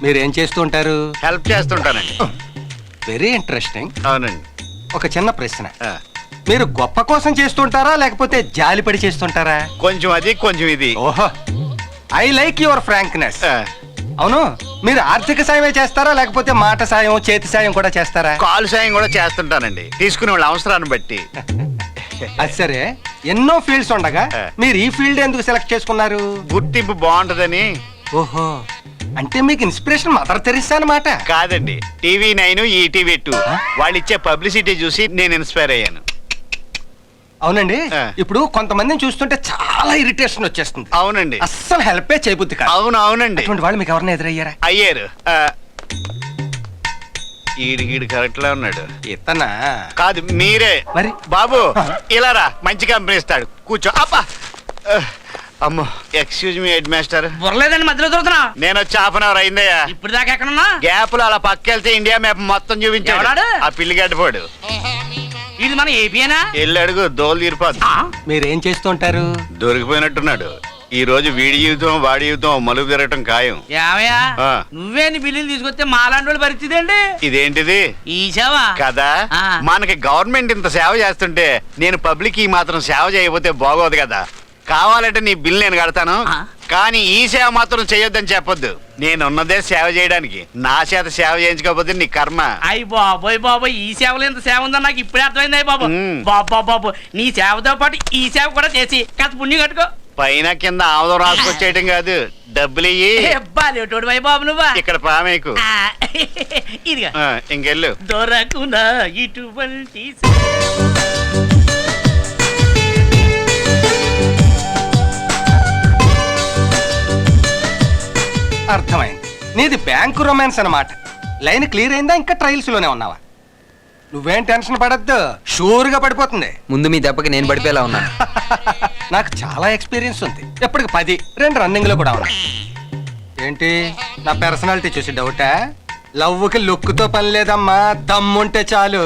మీరేం చేస్తూ ఉంటారు? హెల్ప్ చేస్తుంటానండి. Very interesting. అవునండి. ఒక చిన్న ప్రశ్న, మీరు గొప్ప కోసం చేస్తుంటారా లేకపోతే జాలిపడి చేస్తుంటారా? కొంచెం అది కొంచెం ఇది. ఓహో, ఐ లైక్ యువర్ ఫ్రాంక్నెస్. అవును, మీరు ఆర్థిక సాయమే చేస్తారా లేకపోతే మాట సాయం, చేతి సాయం కూడా చేస్తారా? కాలు సాయం కూడా చేస్తుంటానండి, తీసుకునే వాళ్ళ అవసరాన్ని బట్టి. అది సరే, ఎన్నో ఫీల్డ్స్ ఉండగా మీరు ఈ ఫీల్డ్ ఎందుకు సెలెక్ట్ చేసుకున్నారు? గుర్తింపు బాగుంటదని. ఓహో, అంటే మీకు ఇన్స్పిరేషన్ మదర్ తెరిసా అన్నమాట. కాదండి, TV9 ఈటీవీ 2 వాళ్ళు ఇచ్చే పబ్లిసిటీ చూసి నేను ఇన్స్పైర్ అయ్యాను. అవునండి, ఇప్పుడు కొంతమందిని చూస్తుంటే చాలా ఇరిటేషన్ వచ్చేస్తుంది. అవునండి, అస్సలు హెల్పే చేయబుద్ధి కాదు. అవును అవునండి. అటువంటి వాళ్ళు మీకు ఎవరైనా ఎదురయ్యారా? అయ్యారు. ఈడిగీడు కరెక్ట్ లా ఉన్నాడు. ఇతనా? కాదు మీరే. మరి బాబు ఇలా రా, మంచి కంపెనీ ఇస్తాడు, కూర్చో. అబ్బా, అమ్మో, ఎక్స్క్యూజ్ మీ హెడ్ మాస్టర్. బుర్రలేదండి, మధ్యలో దొరుకుతున్నా. నేను వచ్చి హాఫ్ అన్ అవర్ అయిందయ్యా. ఇప్పుడు దాకా ఎక్కడున్నా? గ్యాప్ లో అలా పక్కెళ్తే ఇండియా మ్యాప్ మొత్తం చూపించాడు. ఎవడాడు? ఆ పిల్లిగడ్డపోడు. ఇది మన ఏపీనా? వెళ్ళి అడుగు, దోలు తీరిపోద్ది. మీరేం చేస్తుంటారు? దొరికిపోయినట్టున్నాడు. ఈ రోజు వీడి జీవితం వాడి జీవితం మలుపు తిరగటం ఖాయం. ఏమయ్యా, నువ్వే నీ బిల్లులు తీసుకొస్తే మాలాంటి వాళ్ళ పరిస్థితి ఏంటి? ఇదేంటిది? ఈ సేవ కదా, మనకి గవర్నమెంట్ ఇంత సేవ చేస్తుంటే నేను పబ్లిక్ ఈ మాత్రం సేవ చేయకపోతే బాగోదు కదా. కావాలంటే నీ బిల్ నేను కడతాను, కానీ ఈ సేవ మాత్రం చేయొద్దని చెప్పొద్దు. నేనున్నదే సేవ చేయడానికి, నా చేత సేవ చేయించుకోకపోతే నీ కర్మ. అయ్యి బాబోయ్ బాబోయ్, ఈ సేవలో ఇంత సేవ ఉందని నాకు ఇప్పుడే అర్థమైంది. అయ్యి బాబు, బాబా బాబు, నీ సేవతో పాటు ఈ సేవ కూడా చేసి కాస్త పుణ్యం కట్టుకో. పైన కింద ఆముదం రాసుకొచ్చేయటం కాదు, డబ్బులు బాలేటోడు అయ్యి బాబు నువ్వా. ఇక్కడ పామేకు. ఇదిగా ఇంకెళ్ళు. దొరకునా ఇటువంటి అర్థమైంది, నీది బ్యాంకు రొమాన్స్ అన్నమాట. లైన్ క్లియర్ అయిందా, ఇంకా ట్రయల్స్ లోనే ఉన్నావా? నువ్వేం టెన్షన్ పడద్దు, షూర్ గా పడిపోతుంది. ముందు మీ దెబ్బకి నేను పడిపోయేలా ఉన్నాను. నాకు చాలా ఎక్స్పీరియన్స్ ఉంది, ఎప్పటికి 10, 2 రన్నింగ్ లో కూడా ఉన్నాయి. ఏంటి నా పర్సనాలిటీ చూసి డౌటా? లవ్వుకి లుక్తో పని లేదమ్మా, దమ్ముంటే చాలు.